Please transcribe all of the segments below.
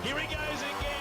Here he goes again.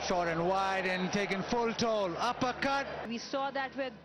Short and wide and taken full toll. Uppercut. We saw that with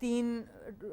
3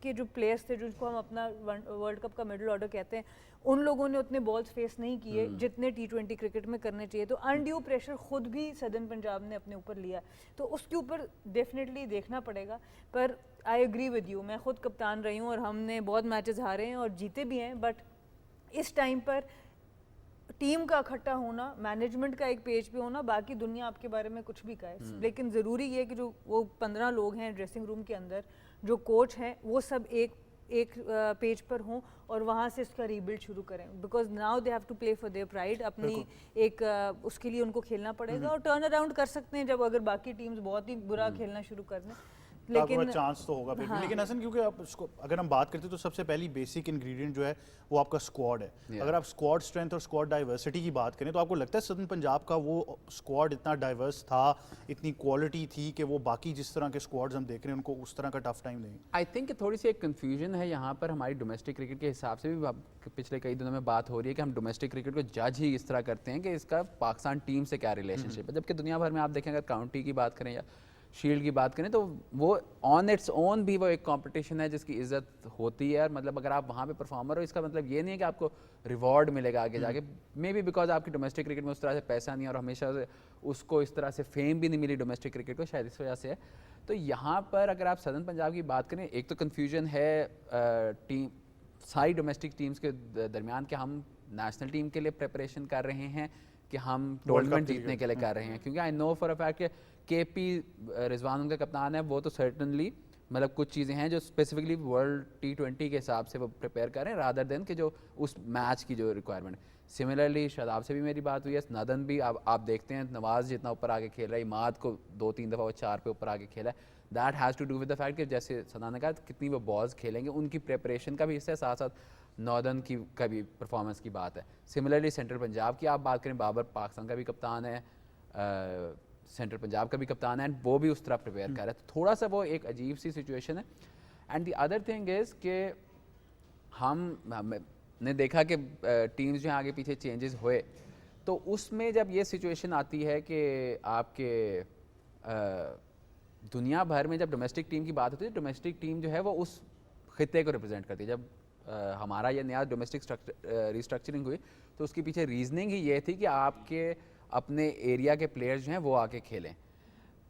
کے جو players تھے جن کو ہم اپنا ورلڈ کپ کا مڈل آرڈر کہتے ہیں, ان لوگوں نے اتنے بالز فیس نہیں کیے جتنے T20 کرکٹ میں کرنے چاہیے. تو انڈیو پریشر خود بھی سدرن پنجاب نے اپنے اوپر لیا, تو اس کے اوپر ڈیفینیٹلی دیکھنا پڑے گا. پر آئی ایگری ود یو, میں خود کپتان رہی ہوں اور ہم نے بہت میچز ہارے ہیں اور جیتے بھی ہیں, بٹ اس ٹائم پر ٹیم کا اکٹھا ہونا, مینجمنٹ کا ایک پیج پہ ہونا, باقی دنیا آپ کے بارے میں کچھ بھی کہے, لیکن ضروری یہ کہ جو وہ 15 لوگ ہیں ڈریسنگ روم کے اندر, جو کوچ ہیں, وہ سب ایک پیج پر ہوں اور وہاں سے اس کا ریبلڈ شروع کریں, because now they have to play for their pride. اپنی ایک اس کے لیے ان کو کھیلنا پڑے گا, اور ٹرن اراؤنڈ کر سکتے ہیں جب اگر باقی ٹیمز بہت ہی برا کھیلنا شروع کر دیں, لیکن چانس تو ہوگا پھر. لیکن حسن کیونکہ اگر ہم بات کرتے ہیں تو سب سے پہلی بیسک انگریڈینٹ جو ہے وہ آپ کا اسکواڈ ہے. اگر آپ اسکواڈ اسٹرینتھ اور اسکواڈ ڈائیورسٹی کی بات کریں تو آپ کو لگتا ہے سدرن پنجاب کا وہ اسکواڈ اتنا ڈائیورس تھا, اتنی کوالٹی تھی کہ وہ باقی جس طرح کے اسکواڈز ہم دیکھ رہے ہیں ان کو اس طرح کا ٹف ٹائم دیں گے؟ آئی تھنک کہ تھوڑی سی ایک کنفیوژن ہے یہاں پر ہماری ڈومیسٹک کرکٹ کے حساب سے بھی. پچھلے کئی دنوں میں بات ہو رہی ہے کہ ہم ڈومیسٹک کرکٹ کو جج ہی اس طرح کرتے ہیں کہ اس کا پاکستان ٹیم سے کیا ریلیشن شپ ہے, جبکہ دنیا بھر میں آپ دیکھیں اگر کاؤنٹی کی بات کریں یا شیلڈ کی بات کریں تو وہ آن اٹس اون بھی وہ ایک کمپٹیشن ہے جس کی عزت ہوتی ہے. اور مطلب اگر آپ وہاں پہ پرفارمر ہو, اس کا مطلب یہ نہیں ہے کہ آپ کو ریوارڈ ملے گا آگے جا کے, مے بی بیکاز آپ کی ڈومیسٹک کرکٹ میں اس طرح سے پیسہ نہیں اور ہمیشہ سے اس کو اس طرح سے فیم بھی نہیں ملی ڈومیسٹک کرکٹ کو, شاید اس وجہ سے ہے. تو یہاں پر اگر آپ سدرن پنجاب کی بات کریں, ایک تو کنفیوژن ہے ٹیم ساری ڈومیسٹک ٹیمز کے درمیان کہ ہم نیشنل ٹیم کے لیے پریپریشن کر رہے ہیں کہ ہم ٹورنامنٹ جیتنے کے لیے کر رہے ہیں, کیونکہ آئی نو فار اے فیکٹ کہ کے پی رضوان ان کا کپتان ہے, وہ تو سرٹنلی مطلب کچھ چیزیں ہیں جو اسپیسیفکلی ورلڈ T20 کے حساب سے وہ پریپیئر کریں رادر دین کہ جو اس میچ کی جو ریکوائرمنٹ. سملرلی شاداب سے بھی میری بات ہوئی ہے, نادن بھی آپ دیکھتے ہیں نواز جتنا اوپر آگے کھیل رہا ہے, عماد کو 2-3 دفعہ وہ 4 پہ اوپر آگے کھیلا ہے. That has to do with the fact کہ جیسے سدان نے کہا کتنی وہ بالز کھیلیں گے, ان کی پریپریشن کا بھی حصہ ہے, ساتھ ساتھ ناردرن کی کا بھی پرفارمنس کی بات ہے. سملرلی سینٹرل پنجاب کی آپ بات کریں, بابر پاکستان کا بھی کپتان ہے, سینٹرل پنجاب کا بھی کپتان ہے, اینڈ وہ بھی اس طرح پریپیئر کر رہا ہے. تو تھوڑا سا وہ ایک عجیب سی سچویشن ہے. And the other thing is کہ ہم نے دیکھا کہ ٹیمز جو ہیں آگے پیچھے چینجز ہوئے, تو اس میں جب یہ سچویشن آتی ہے کہ آپ کے دنیا بھر میں جب ڈومیسٹک ٹیم کی بات ہوتی ہے, ڈومیسٹک ٹیم جو ہے وہ اس خطے کو ریپرزینٹ کرتی ہے. جب ہمارا یہ نیا ڈومیسٹک ریسٹرکچرنگ ہوئی تو اس کے پیچھے ریزننگ ہی یہ تھی کہ آپ کے اپنے ایریا کے پلیئرز جو ہیں وہ آ کے کھیلیں.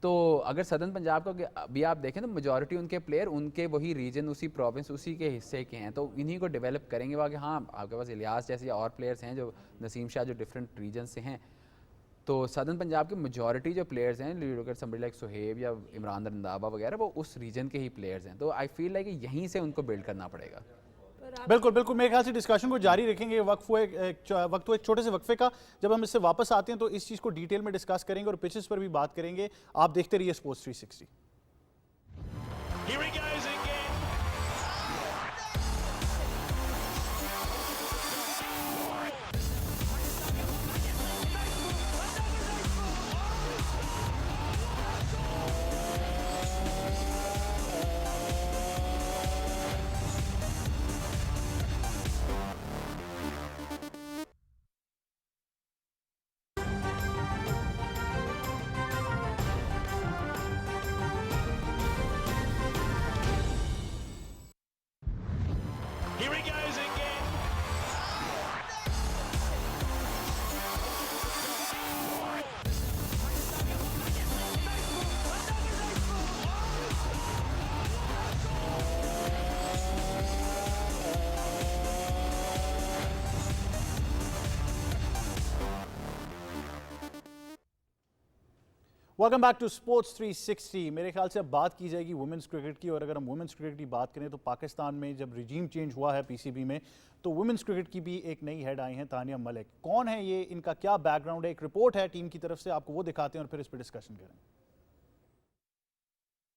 تو اگر سدرن پنجاب کو ابھی آپ دیکھیں تو میجورٹی ان کے پلیئر ان کے وہی ریجن, اسی پروونس, اسی کے حصے کے ہیں, تو انہی کو ڈیولپ کریں گے. کہ ہاں آپ کے پاس الیاس جیسے اور پلیئرس ہیں, جو نسیم شاہ جو ڈفرینٹ ریجن سے ہیں, تو سدرن پنجاب کے میجورٹی جو پلیئرز ہیں, سمبڈی لائک سہیب یا عمران رنداوا وغیرہ, وہ اس ریجن کے ہی پلیئرز ہیں. تو آئی فیل لائک کہ یہیں سے ان کو بلڈ کرنا پڑے گا. بالکل بالکل, میرے خیال سے ڈسکشن کو جاری رکھیں گے. وقت ہوا ایک چھوٹے سے وقفے کا, جب ہم اس سے واپس آتے ہیں تو اس چیز کو ڈیٹیل میں ڈسکس کریں گے اور پچز پر بھی بات کریں گے. آپ دیکھتے رہیے sports 360. Welcome back to sports 360. میرے خیال سے اب بات کی جائے گی وومنس کرکٹ کی, اور اگر ہم وومنس کرکٹ کی بات کریں تو پاکستان میں جب رجیم چینج ہوا ہے PCB میں, تو وومنس کرکٹ کی بھی ایک نئی ہیڈ آئی ہیں, تانیہ ملک. کون ہے یہ, ان کا کیا بیک گراؤنڈ ہے؟ ایک رپورٹ ہے ٹیم کی طرف سے, آپ کو وہ دکھاتے ہیں اور پھر اس پہ ڈسکشن کریں.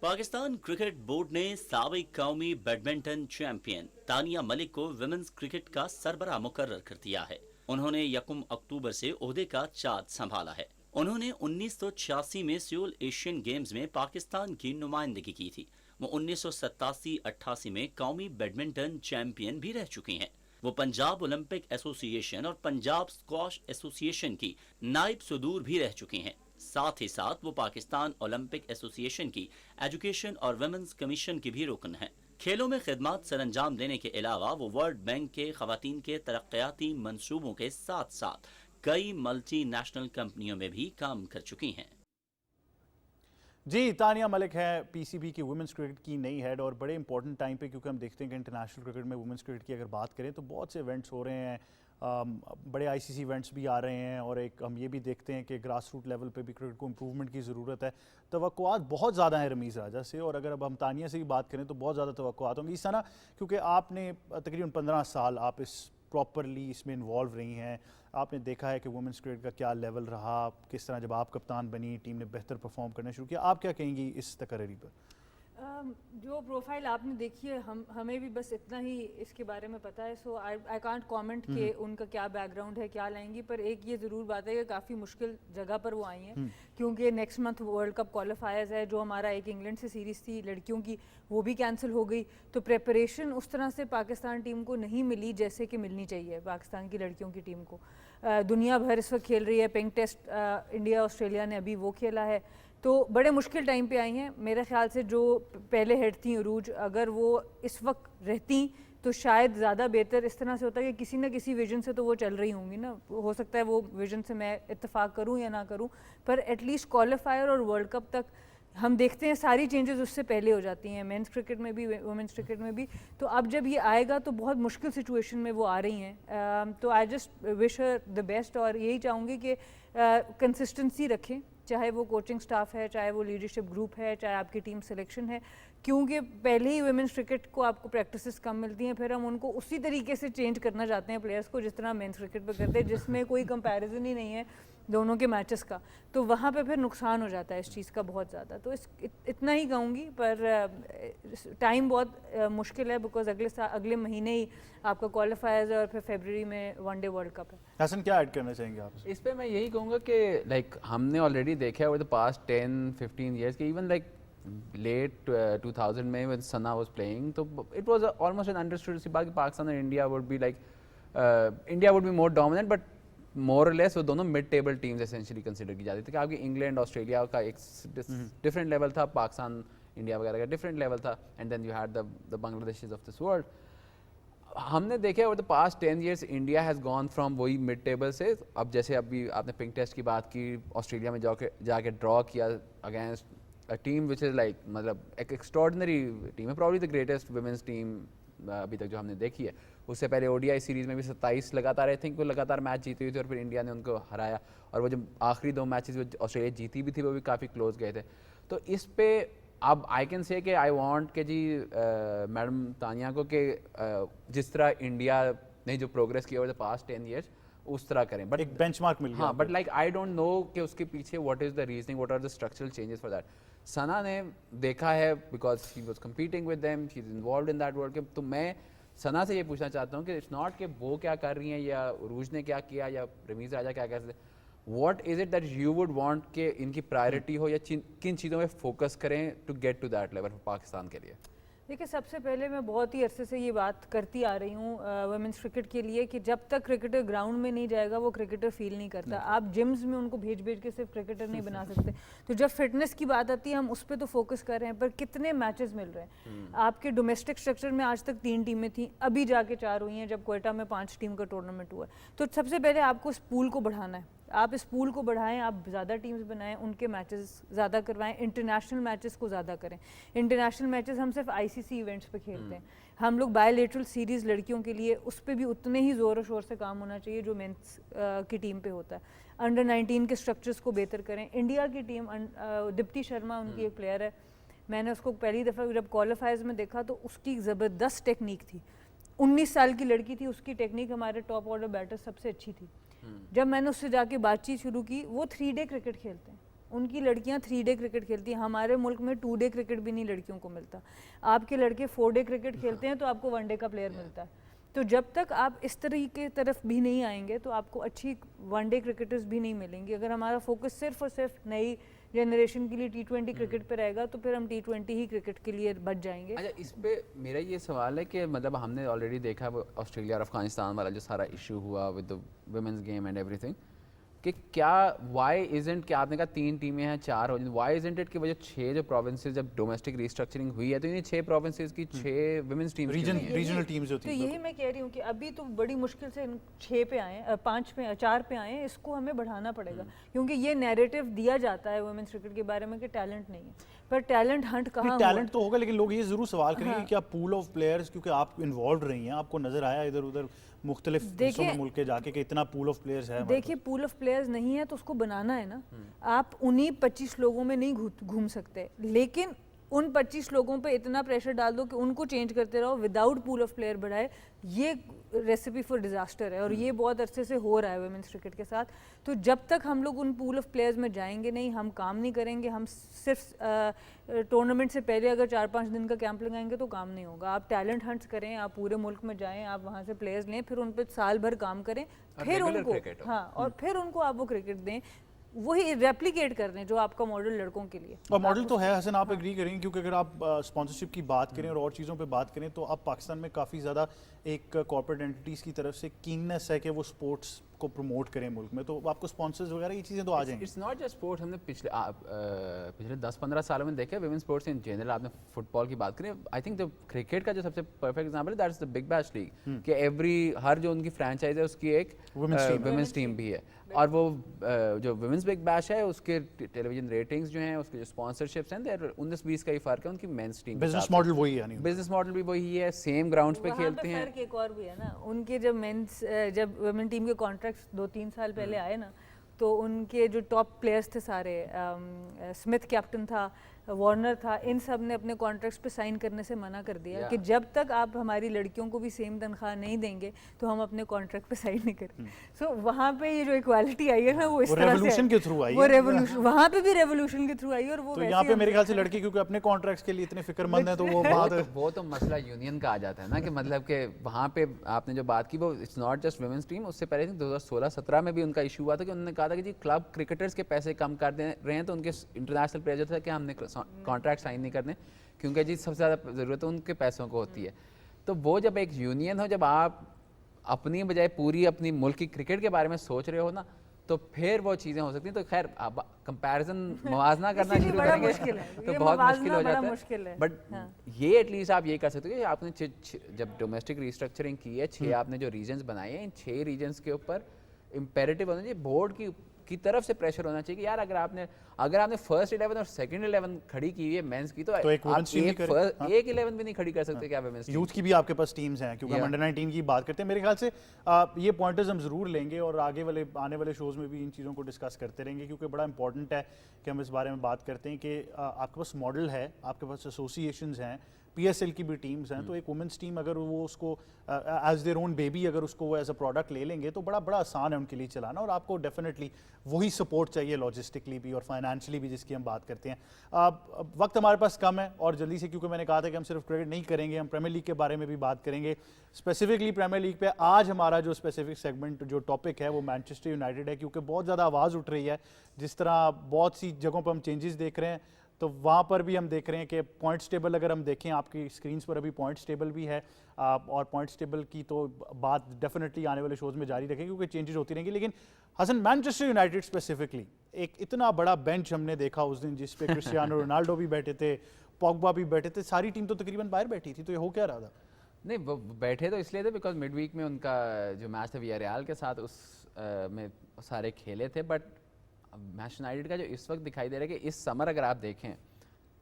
پاکستان کرکٹ بورڈ نے سابق قومی بیڈمنٹن چیمپئن تانیہ ملک کو ویمنز کرکٹ کا سربراہ مقرر کر دیا ہے. انہوں نے 1 اکتوبر سے عہدے کا چارج سنبھالا ہے. انہوں نے 1986 میں سیول ایشین گیمز میں پاکستان کی نمائندگی کی تھی. وہ 1987-88 میں قومی بیڈمنٹن چیمپئن بھی رہ چکی ہیں. وہ پنجاب اولمپک ایسوسی ایشن اور پنجاب اسکواش ایسوسی ایشن کی نائب صدور بھی رہ چکی ہیں. ساتھ ہی ساتھ وہ پاکستان اولمپک ایسوسی ایشن کی ایجوکیشن اور ویمنز کمیشن کی بھی رکن ہیں. کھیلوں میں خدمات سر انجام دینے کے علاوہ وہ ورلڈ بینک کے خواتین کے ترقیاتی منصوبوں کے ساتھ ساتھ کئی ملٹی نیشنل کمپنیوں میں بھی کام کر چکی ہیں۔ جی، تانیہ ملک ہے پی سی بی کی ویمنس کرکٹ کی نئی ہیڈ، اور بڑے امپورٹنٹ ٹائم پہ، کیونکہ ہم دیکھتے ہیں کہ انٹرنیشنل کرکٹ میں ویمنس کرکٹ کی اگر بات کریں تو بہت سے ایونٹس ہو رہے ہیں، بڑے آئی سی سی ایونٹس بھی آ رہے ہیں، اور ایک ہم یہ بھی دیکھتے ہیں کہ گراس روٹ لیول پہ بھی کرکٹ کو امپروومنٹ کی ضرورت ہے۔ توقعات بہت زیادہ ہیں رمیز راجہ سے، اور اگر اب ہم تانیہ سے بھی بات کریں تو بہت زیادہ توقعات ہوں گی۔ اس طرح کیونکہ آپ نے تقریباً 15 سال آپ پراپرلی اس میں انوالو رہی ہیں، آپ نے دیکھا ہے کہ وومنس کرکٹ کا کیا لیول رہا، کس طرح جب آپ کپتان بنی ٹیم نے بہتر پرفارم کرنا شروع کیا، آپ کیا کہیں گی اس تقرری پر؟ جو پروفائل آپ نے دیکھی ہے ہمیں بھی بس اتنا ہی اس کے بارے میں پتہ ہے، سو آئی کانٹ کامنٹ کہ ان کا کیا بیک گراؤنڈ ہے، کیا لائیں گی، پر ایک یہ ضرور بات ہے کہ کافی مشکل جگہ پر وہ آئی ہیں، کیونکہ next month world cup qualifiers ہے، جو ہمارا ایک انگلینڈ سے سیریز تھی لڑکیوں کی وہ بھی کینسل ہو گئی، تو پریپریشن اس طرح سے پاکستان ٹیم کو نہیں ملی جیسے کہ ملنی چاہیے پاکستان کی لڑکیوں کی ٹیم کو۔ دنیا بھر اس وقت کھیل رہی ہے، پنک ٹیسٹ انڈیا آسٹریلیا نے ابھی وہ کھیلا ہے، تو بڑے مشکل ٹائم پہ آئی ہیں۔ میرے خیال سے جو پہلے ہیڈ تھیں عروج، اگر وہ اس وقت رہتی تو شاید زیادہ بہتر اس طرح سے ہوتا کہ کسی نہ کسی ویژن سے تو وہ چل رہی ہوں گی نا، ہو سکتا ہے وہ ویژن سے میں اتفاق کروں یا نہ کروں، پر ایٹ لیسٹ کوالیفائر اور ورلڈ کپ تک ہم دیکھتے ہیں ساری چینجز اس سے پہلے ہو جاتی ہیں، مینس کرکٹ میں بھی وومنس کرکٹ میں بھی، تو اب جب یہ آئے گا تو بہت مشکل سچویشن میں وہ آ رہی ہیں، تو I just wish Hare the best, اور یہی چاہوں گی کہ کنسسٹنسی رکھیں، چاہے وہ کوچنگ سٹاف ہے، چاہے وہ لیڈرشپ گروپ ہے، چاہے آپ کی ٹیم سلیکشن ہے، کیونکہ پہلے ہی ویمنس کرکٹ کو آپ کو پریکٹسز کم ملتی ہیں، پھر ہم ان کو اسی طریقے سے چینج کرنا چاہتے ہیں پلیئرس کو جس طرح مینس کرکٹ پہ کرتے ہیں، جس میں کوئی کمپیریزن ہی نہیں ہے دونوں کے میچز کا، تو وہاں پہ پھر نقصان ہو جاتا ہے اس چیز کا بہت زیادہ، تو اتنا ہی کہوں گی، پر ٹائم بہت مشکل ہے بیکاز اگلے مہینے ہی آپ کا کوالیفائرز ہے اور پھر فیبرری میں ون ڈے ورلڈ کپ ہے۔ حسن کیا ایڈ کرنا چاہیں گے آپ؟ اس پہ میں یہی کہوں گا کہ لائک ہم نے آلریڈی دیکھا ہے اوور دا پاسٹ 10-15 ایئرس کہ ایون لائک لیٹ 2000 میں when Sana was playing تو it was almost an understood سی بات کہ پاکستان اور India would be like India would be more dominant but more or less وہ دونوں mid table teams essentially consider کی جاتی تھی کہ آپ کی انگلینڈ آسٹریلیا کا ایک ڈفرینٹ لیول تھا، پاکستان انڈیا وغیرہ کا ڈفرینٹ لیول تھا، and then you had the Bangladeshes of this world. ہم نے دیکھا over the past 10 years India has gone from وہی مڈ ٹیبل سے، اب جیسے ابھی آپ نے پنک ٹیسٹ کی بات کی، آسٹریلیا میں جا کے ڈرا کیا against a team which is like مطلب ایک ایکسٹراڈنری ٹیم ہے، probably the greatest women's team ابھی تک جو ہم نے دیکھی ہے۔ اس سے پہلے او ڈی آئی سیریز میں بھی 27 لگاتار آئی تھنک وہ لگاتار میچ جیتی ہوئی تھی، اور پھر انڈیا نے ان کو ہرایا، اور وہ جب آخری 2 میچز آسٹریلیا جیتی بھی تھی وہ بھی کافی کلوز گئے تھے۔ تو اس پہ اب آئی کین سے کہ آئی وانٹ کہ جی میڈم تانیہ کو کہ جس طرح انڈیا نے جو پروگریس کی اوور دا پاسٹ 10 ایئرس اس طرح کریں، بٹ ایک بینچ مارک مل گیا۔ ہاں، but like I don't know کہ اس کے پیچھے what is the reasoning, what are the structural changes for that. Sana نے دیکھا ہے because she was competing with them, she is involved in that world, تو میں سنا سے یہ پوچھنا چاہتا ہوں کہ اٹس ناٹ کہ وہ کیا کر رہی ہیں یا عروج نے کیا کیا یا رمیز راجہ کیا کر سکتے، what is it that you would want کہ ان کی پرائرٹی ہو یا کن چیزوں میں فوکس کریں to get to that level Pakistan کے لیے؟ دیکھیے، سب سے پہلے میں بہت ہی عرصے سے یہ بات کرتی آ رہی ہوں ویمنس کرکٹ کے لیے کہ جب تک کرکٹر گراؤنڈ میں نہیں جائے گا وہ کرکٹر فیل نہیں کرتا، آپ جمز میں ان کو بھیج کے صرف کرکٹر نہیں بنا سکتے، تو جب فٹنس کی بات آتی ہے ہم اس پہ تو فوکس کر رہے ہیں، پر کتنے میچز مل رہے ہیں آپ کے ڈومیسٹک اسٹرکچر میں؟ آج تک 3 ٹیمیں تھیں، ابھی جا کے 4 ہوئی ہیں جب کوئٹہ میں 5 ٹیم کا ٹورنامنٹ ہوا ہے، تو سب سے پہلے آپ کو اس پول کو بڑھانا ہے، آپ اس پول کو بڑھائیں، آپ زیادہ ٹیمز بنائیں، ان کے میچز زیادہ کروائیں، انٹرنیشنل میچز کو زیادہ کریں۔ انٹرنیشنل میچز ہم صرف آئی سی سی ایونٹس پہ کھیلتے ہیں، ہم لوگ بائی لیٹرل سیریز لڑکیوں کے لیے اس پہ بھی اتنے ہی زور و شور سے کام ہونا چاہیے جو مینس کی ٹیم پہ ہوتا ہے۔ انڈر 19 کے اسٹرکچرس کو بہتر کریں۔ انڈیا کی ٹیم دپتی شرما ان کی ایک پلیئر ہے، میں نے اس کو پہلی دفعہ جب کوالیفائرز میں دیکھا تو اس کی زبردست ٹیکنیک تھی، 19 سال کی لڑکی تھی، اس کی ٹیکنیک ہمارے ٹاپ آرڈر بیٹر سب سے اچھی تھی۔ جب میں نے اس سے جا کے بات چیت شروع کی، وہ 3 ڈے کرکٹ کھیلتے ہیں، ان کی لڑکیاں 3 ڈے کرکٹ کھیلتی ہیں، ہمارے ملک میں 2 ڈے کرکٹ بھی نہیں لڑکیوں کو ملتا، آپ کے لڑکے 4 ڈے کرکٹ کھیلتے ہیں تو آپ کو 1 ڈے کا پلیئر ملتا ہے، تو جب تک آپ اس طریقے طرف بھی نہیں آئیں گے تو آپ کو اچھی 1 ڈے کرکٹرز بھی نہیں ملیں گے۔ اگر ہمارا فوکس صرف اور صرف نئی جنریشن کے لیے T20 کرکٹ پہ رہے گا تو پھر ہم T20 ہی کرکٹ کے لیے بچ جائیں گے۔ اچھا، اس پہ میرا یہ سوال ہے کہ مطلب ہم نے آلریڈی دیکھا وہ آسٹریلیا اور افغانستان والا جو سارا ایشو ہوا with the women's game and every thing, کہ کیا وائی ایزنٹ کہ آپ نے کہا 3 ٹیمیں ہیں 4 ہو جائیں, وائی ایزنٹ اٹ کہ وہ جو 6 جو پروونسز جب ڈومیسٹک ریسٹرکچرنگ ہوئی ہے تو انہیں 6 پروونسز کی 6 ویمنس ٹیمز ریجنل ٹیمز ہوتی ہیں. تو یہی میں کہہ رہی ہوں کہ ابھی تو بڑی مشکل سے 6 پہ آئے ہیں, 5 پہ 4 پہ آئے ہیں, اس کو ہمیں بڑھانا پڑے گا کیونکہ یہ نیریٹو دیا جاتا ہے ویمنس کرکٹ کے بارے میں کہ ٹیلنٹ نہیں ہے, پر ٹیلنٹ ہنٹ کہاں. ٹیلنٹ تو ہوگا لیکن لوگ یہ ضرور سوال کریں گے کہ کیا پول آف پلیئرز, کیونکہ آپ انوالوڈ رہی ہیں, آپ کو نظر آیا ادھر ادھر مختلف حصوں میں ملک کے جا کے کہ اتنا پول آف پلیئرز ہے. دیکھیے پول آف پلیئرز نہیں ہے تو اس کو بنانا ہے نا, آپ انہی 25 لوگوں میں نہیں گھوم سکتے, لیکن ان 25 لوگوں پہ اتنا پریشر ڈال دو کہ ان کو چینج کرتے رہو وداؤٹ پول آف پلیئر بڑھائے, یہ ریسیپی فار ڈیزاسٹر ہے, اور یہ بہت عرصے سے ہو رہا ہے ویمنس کرکٹ کے ساتھ. تو جب تک ہم لوگ ان پول آف پلیئرز میں جائیں گے نہیں, ہم کام نہیں کریں گے, ہم صرف ٹورنامنٹ سے پہلے اگر 4-5 دن کا کیمپ لگائیں گے تو کام نہیں ہوگا. آپ ٹیلنٹ ہنٹس کریں, آپ پورے ملک میں جائیں, آپ وہاں سے پلیئرز لیں, پھر ان پہ سال بھر کام کریں, پھر ان کو اور پھر ان کو آپ وہ کرکٹ دیں, وہی ریپلیکیٹ کر دیں جو آپ کا ماڈل لڑکوں کے لیے. اور ماڈل تو ہے حسن, آپ ایگری کریں گے, کیونکہ اگر آپ اسپانسرشپ کی بات کریں اور چیزوں پہ بات کریں تو اب پاکستان میں کافی زیادہ ایک کارپوریٹ اینٹیز کی طرف سے کیننس ہے کہ وہ اسپورٹس کو پروموٹ کریں ملک میں, تو آپ کو اسپانسرز وغیرہ یہ چیزیں تو آ جائیں گی. اٹس ناٹ جسٹ اسپورٹس, ہم نے پچھلے 10-15 سالوں میں دیکھا ویمن اسپورٹس ان جنرل. آپ نے فٹ بال کی بات کریں, آئی تھنک جو کرکٹ کا جو سب سے پرفیکٹ ایگزامپل ہے that is the Big Bash League, کہ ہر جو ان کی فرینچائز ہے اس کی ایک ویمنس ٹیم بھی ہے, اور وہ جو ویمنس بگ بیش ہے اس کے ٹیلی ویژن ریٹنگز جو ہیں, اس کے جو اسپانسرشپس ہیں 19-20 کا ہی فرق ہے ان کی مینس ٹیم. بزنس ماڈل وہی ہے, بزنس ماڈل بھی وہی ہے, سیم گراؤنڈز پہ کھیلتے ہیں. فرق ایک اور بھی ہے نا, ان کے جب ویمن ٹیم کے کانٹریکٹس 2-3 سال پہلے آئے نا, تو ان کے جو ٹاپ پلیئرز تھے سارے, اسمتھ کیپٹن تھا, وارنر تھا, ان سب نے اپنے کانٹریکٹس پہ سائن کرنے سے منع کر دیا کہ جب تک آپ ہماری لڑکیوں کو بھی سیم تنخواہ نہیں دیں گے تو ہم اپنے کانٹریکٹ پہ سائن نہیں کریں. سو وہاں پہ یہ جو ایکوالٹی آئی ہے نا, وہ اس طرح سے ریولیوشن کے تھرو آئی, وہ ریولیوشن وہاں پہ بھی ریولیوشن کے تھرو آئی. اور وہ یہاں پہ میرے خیال سے لڑکی کیونکہ اپنے کانٹریکٹس کے لیے اتنے فکر مند ہیں, تو وہ تو مسئلہ یونین کا آ جاتا ہے نا, کہ مطلب کہ وہاں پہ آپ نے جو بات کی وہ it's not just women's team. اس سے پہلے 2016-17 میں بھی ان کا ایشو ہوا تھا کہ انہوں نے کہا تھا کہ جی کلب کرکٹرز کے پیسے کم کر دے رہے ہیں, تو ان کے انٹرنیشنل پلیئر تھا کہ ہم نے کانٹریکٹ سائن نہیں کرنے, کیونکہ جی سب سے زیادہ ضرورت ان کے پیسوں کو ہوتی ہے. تو وہ جب ایک یونین ہو, جب آپ اپنی بجائے پوری اپنی ملک کی کرکٹ کے بارے میں سوچ رہے ہو نا, تو پھر وہ چیزیں ہو سکتی ہیں. تو خیر اب کمپیریزن موازنہ کرنا شروع کریں گے تو بہت مشکل ہو جاتا ہے. بٹ یہ ایٹ لیسٹ آپ یہ کر سکتے ہو کہ آپ نے جب ڈومیسٹک ریسٹرکچرنگ کی ہے, 6 آپ نے جو ریجنز بنائے ہیں, ان 6 ریجنز کے اوپر امپیریٹو ہونا چاہیے, بورڈ کی طرف سے پریشر ہونا چاہیے کہ یار اگر آپ نے فرسٹ 11 اور سیکنڈ 11 کھڑی کی ہوئی ہے مینس کی, تو ایک 11 بھی نہیں کھڑی کر سکتے کیا ویمنس ٹیم. یوتھ کی بھی آپ کے پاس ٹیمز ہیں, کیونکہ ہم انڈر 19 کی بات کرتے ہیں. میرے خیال سے یہ پوائنٹرز ہم ضرور لیں گے اور آنے والے شوز میں بھی ان چیزوں کو ڈسکس کرتے رہیں گے, کیونکہ بڑا امپورٹنٹ ہے کہ ہم اس بارے میں بات کرتے ہیں کہ آپ کے پاس ماڈل ہے, آپ کے پاس ایسوسیشنز ہیں, پی ایس ایل کی بھی ٹیمز ہیں, تو ایک وومنس ٹیم اگر وہ اس کو ایز دیئر اون بیبی اگر اس کو وہ ایز اے پروڈکٹ لے لیں گے تو بڑا آسان ہے ان کے لیے چلانا, اور آپ کو ڈیفینیٹلی وہی سپورٹ چاہیے لاجسٹکلی بھی اور فائنینشلی بھی جس کی ہم بات کرتے ہیں. وقت ہمارے پاس کم ہے اور جلدی سے, کیونکہ میں نے کہا تھا کہ ہم صرف کرکٹ نہیں کریں گے, ہم پریمیئر لیگ کے بارے میں بھی بات کریں گے, اسپیسیفکلی پریمیئر لیگ پہ. آج ہمارا جو اسپیسیفک سیگمنٹ جو ٹاپک ہے وہ مانچسٹر یونائٹیڈ ہے, کیونکہ بہت زیادہ آواز اٹھ رہی ہے, جس طرح بہت سی جگہوں پہ ہم چینجز دیکھ رہے ہیں, تو وہاں پر بھی ہم دیکھ رہے ہیں کہ پوائنٹس ٹیبل اگر ہم دیکھیں, آپ کی اسکرینس پر ابھی پوائنٹس ٹیبل بھی ہے, اور پوائنٹس ٹیبل کی تو بات ڈیفینیٹلی آنے والے شوز میں جاری رکھیں کیونکہ چینجز ہوتی رہیں گی. لیکن حسن, مانچسٹر یونائٹیڈ اسپیسیفکلی ایک اتنا بڑا بینچ ہم نے دیکھا اس دن, جس پہ کرسٹیانو رونالڈو بھی بیٹھے تھے, پوگبا بھی بیٹھے تھے, ساری ٹیم تو تقریباً باہر بیٹھی تھی, تو یہ ہو کیا رہا تھا؟ نہیں, وہ بیٹھے تو اس لیے تھے بیکاز مڈ ویک میں ان کا جو میچ تھا ویاریال کے ساتھ, اس میں سارے کھیلے تھے. بٹ مانچسٹر یونائٹیڈ کا جو اس وقت دکھائی دے رہا ہے کہ اس سمر اگر آپ دیکھیں,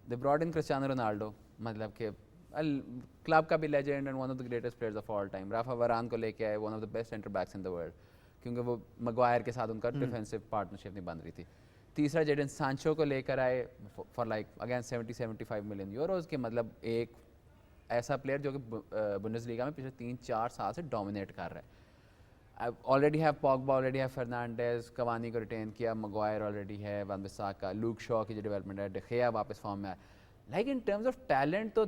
they brought in Cristiano Ronaldo, مطلب کہ کلب کا بھی legend and one of the greatest players of all time. Rafa Varane کو لے کے آئے, one of the best centre backs in the world, کیونکہ وہ مگوائر کے ساتھ ان کا ڈیفینسو پارٹنرشپ نہیں بن رہی تھی. تیسرا جیڈن سانچو کو لے کر آئے for like again 70-75 million euros کے, مطلب ایک ایسا پلیئر جو کہ بنڈس لیگا میں پچھلے 3-4 سال سے ڈومینیٹ کر رہا ہے. already have Pogba, already have Fernandes, Cavani کو ریٹین کیا, مگوائر already ہے, ون بساکا, لوک شاء کی جو ڈیولپمنٹ ہے, ڈخیا واپس فارم میں آیا. Like in terms of talent تو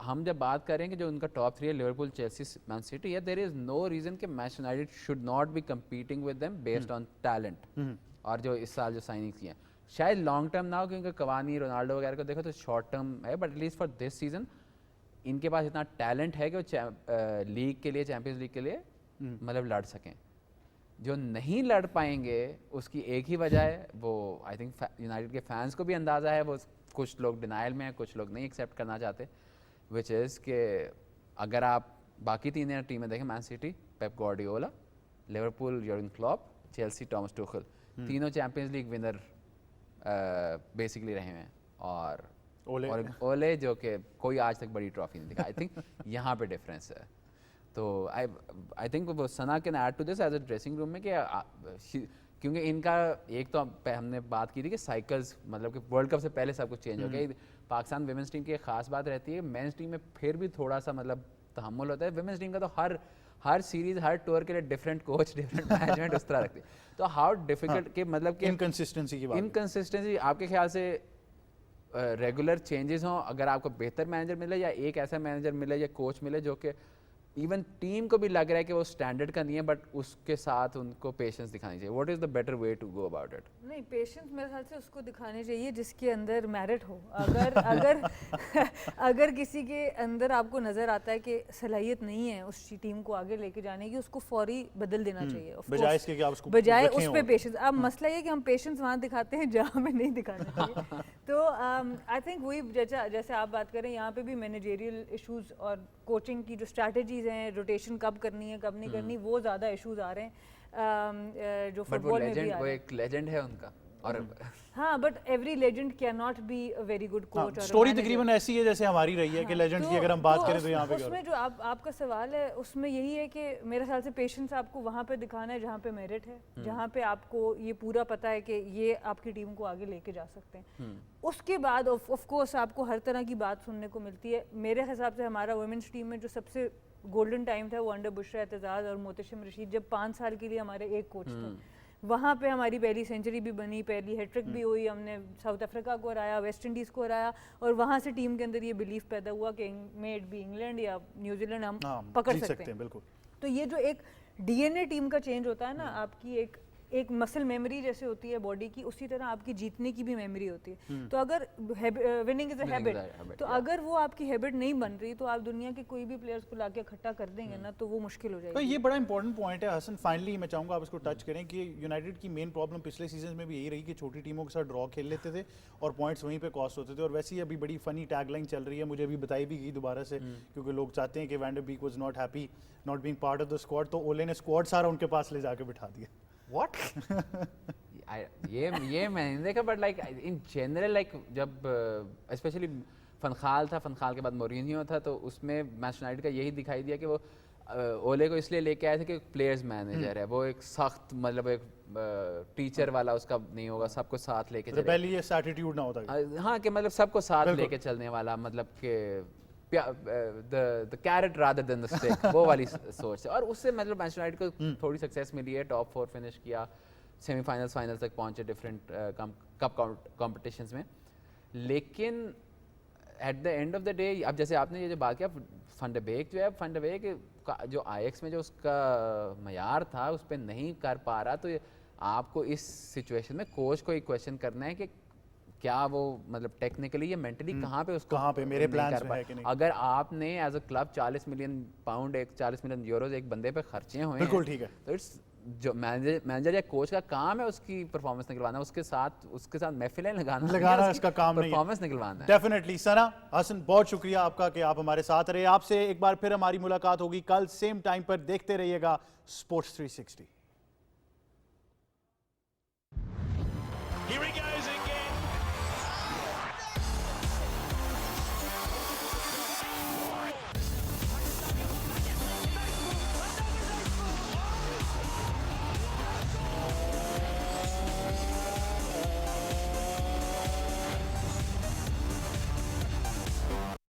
ہم جب بات کریں کہ جو ان کا ٹاپ 3 ہے لیورپول, چیلسی, مین سٹی ہے, دیر از نو ریزن کہ Manchester United should not be competing with them based on talent. اور جو اس سال جو سائننگس کی ہیں شاید لانگ ٹرم نہ ہو, کیونکہ کوانی, رونالڈو وغیرہ کو دیکھو تو شارٹ ٹرم ہے, but at least for this season ان کے پاس اتنا ٹیلنٹ ہے کہ وہ لیگ کے لیے, چیمپئنز لیگ کے لیے مطلب لڑ سکیں. جو نہیں لڑ پائیں گے اس کی ایک ہی وجہ ہے, وہ آئی تھنک یونائٹیڈ کے فینس کو بھی اندازہ ہے, وہ کچھ لوگ ڈینائل میں ہیں, کچھ لوگ نہیں ایکسیپٹ کرنا چاہتے, وچ از کہ اگر آپ باقی تین ٹیمیں دیکھیں, Man City Pep Guardiola, Liverpool Jurgen Klopp, Chelsea Thomas Tuchel, تینوں چیمپئنز لیگ ونر بیسکلی رہے ہیں, اور اولے جو کہ کوئی آج تک بڑی ٹرافی نہیں دکھا. آئی تھنک یہاں پہ ڈفرینس ہے. تو آئی تھنک وہ ثنا can add to this as a dressing room میں, کہ کیونکہ ان کا ایک تو ہم نے بات کی تھی کہ سائیکلز مطلب کہ ورلڈ کپ سے پہلے سب کچھ چینج ہو گیا. پاکستان ویمنس ٹیم کی ایک خاص بات رہتی ہے, مینس ٹیم میں پھر بھی تھوڑا سا مطلب تحمل ہوتا ہے. ویمنس ٹیم کا تو ہر سیریز ہر ٹور کے لیے ڈفرینٹ کوچ, ڈفرینٹ مینجمنٹ اس طرح رکھتی ہے. تو ہاؤ ڈیفیکلٹ کہ مطلب کہ انکنسسٹنسی آپ کے خیال سے ریگولر چینجز ہوں, اگر آپ کو بہتر مینیجر ملے یا ایک ایسا مینیجر ملے یا کوچ ملے جو کہ ایون ٹیم کو بھی لگ رہا ہے کہ وہ اسٹینڈرڈ کا نہیں ہے, بٹ اس کے ساتھ ان کو پیشنس دکھانی چاہیے. What is the better way to go about it? نہیں, پیشنس میرے خیال سے اس کو دکھانے چاہیے جس کے اندر میرٹ ہو. اگر کسی کے اندر آپ کو نظر آتا ہے کہ صلاحیت نہیں ہے اس ٹیم کو آگے لے کے جانے کی, اس کو فوری بدل دینا چاہیے, بجائے اس پہ پیشنس. اب مسئلہ یہ کہ ہم پیشنس وہاں دکھاتے ہیں جہاں ہمیں نہیں دکھانا چاہیے. تو آئی تھنک وہی جیسے آپ بات کریں, یہاں پہ بھی مینیجریل ایشوز اور کوچنگ کی جو اسٹریٹجیز ہیں, روٹیشن کب کرنی ہے کب نہیں کرنی, وہ زیادہ ایشوز آ رہے ہیں جو فٹ بال میں بھی آ رہے ہیں. وہ ایک لیجنڈ ہے ان کا, اور ہاں, but every legend can not be a very good coach. Story تقریباً ایسی ہے جیسے ہماری رہی ہے کہ لیجنڈ کی اگر ہم بات کریں تو یہاں پہ اس میں جو آپ کا سوال ہے اس میں یہی ہے کہ میرے خیال سے پیشنس آپ کو وہاں پہ دکھانا ہے جہاں پہ میرٹ ہے, جہاں پہ آپ کو یہ پورا پتا ہے کہ یہ آپ کی ٹیم کو آگے لے کے جا سکتے ہیں. اس کے بعد آف کورس آپ کو ہر طرح کی بات سننے کو ملتی ہے. میرے حساب سے ہمارا ویمنس ٹیم میں جو سب سے گولڈن ٹائم تھا وہ انڈر بشرا اعتزاز اور محتشم رشید, جب 5 سال کے لیے ہمارے ایک کوچ تھے. وہاں پہ ہماری پہلی سینچری بھی بنی, پہلی ہیٹ ٹرک بھی ہوئی, ہم نے ساؤتھ افریقہ کو ہرایا, ویسٹ انڈیز کو ہرایا, اور وہاں سے ٹیم کے اندر یہ بلیف پیدا ہوا کہ مے اٹ بی انگلینڈ یا نیوزی لینڈ ہم پکڑ سکتے ہیں. بالکل. تو یہ جو ایک ڈی این اے ٹیم کا چینج ہوتا ہے نا, آپ کی ایک مسل میموری جیسے ہوتی ہے باڈی کی, اسی طرح آپ کی جیتنے کی بھی میموری ہوتی ہے. تو اگر وننگ از اے ہیبٹ, تو اگر وہ آپ کی ہیبٹ نہیں بن رہی تو آپ دنیا کے کوئی بھی پلیئرز کو لا کے اکٹھا کر دیں گے نا, تو وہ مشکل ہو جائے گی. یہ بڑا امپورٹنٹ پوائنٹ ہے حسن. فائنلی میں چاہوں گا آپ اس کو ٹچ کریں کہ یونائٹیڈ کی مین پرابلم پچھلے سیزن میں بھی یہی رہی کہ چھوٹی ٹیموں کے ساتھ ڈرا کھیل لیتے تھے اور پوائنٹس وہیں پہ کاسٹ ہوتے تھے. اور ویسے ہی ابھی بڑی فنی ٹیگ لائن چل رہی ہے, مجھے ابھی بتائی بھی گئی دوبارہ سے, کیونکہ لوگ چاہتے ہیں کہ وین ڈر back was not happy not being part of the squad, تو اولے نے اسکواڈ سارا ان کے پاس لے جا کے بٹھا دیا. واٹ یہ میں نہیں دیکھا, but like in general like جب اسپیشلی فنخال تھا, فنخال کے بعد مورینیو تھا, تو اس میں مینچسٹر یونائیٹڈ کا یہی دکھائی دیا کہ وہ اولے کو اس لیے لے کے آئے تھے کہ پلیئرز مینیجر ہے, وہ ایک سخت مطلب ایک ٹیچر والا اس کا نہیں ہوگا, سب کو ساتھ لے کے چلے. پہلے یہ ایٹیٹیوڈ نہ ہوتا, ہاں, کہ مطلب سب کو ساتھ لے کے چلنے والا, مطلب کہ the carrot rather than the stick, وہ والی سوچ ہے. اور اس سے مطلب مینچسٹر یونائیٹڈ کو تھوڑی سکسیس ملی ہے, ٹاپ 4 فنش کیا, سیمی فائنلز فائنل تک پہنچے ڈفرینٹ کپ کمپٹیشنز میں. لیکن at the end of the day, اب جیسے آپ نے یہ جو بات کیا, فن ڈے بیک جو ہے, فن ڈے بیک جو آئی ایکس میں جو اس کا معیار تھا اس پہ نہیں کر پا رہا, تو آپ کو اس سچویشن میں کوچ کو ایک کویشچن کرنا ہے کہ کیا وہ مطلب ٹیکنیکلی یا مینٹلی کہاں پہ اس کو میرے پلانز میں ہے کہ نہیں. اگر آپ نے as a club 40 million pound 40 million euros ایک بندے پہ خرچے ہوئے ہیں, بالکل ٹھیک ہے, تو اٹس جو مینیجر یا کوچ کا کام ہے اس کی پرفارمنس نکلوانا, اس کے ساتھ محفلیں لگانا اس کا کام نہیں, پرفارمنس نکلوانا. ڈیفینیٹلی. ثنا, حسن, بہت شکریہ آپ کا کہ آپ ہمارے ساتھ رہے. آپ سے ایک بار پھر ہماری ملاقات ہوگی کل سیم ٹائم پر. دیکھتے رہیے گا اسپورٹس 360.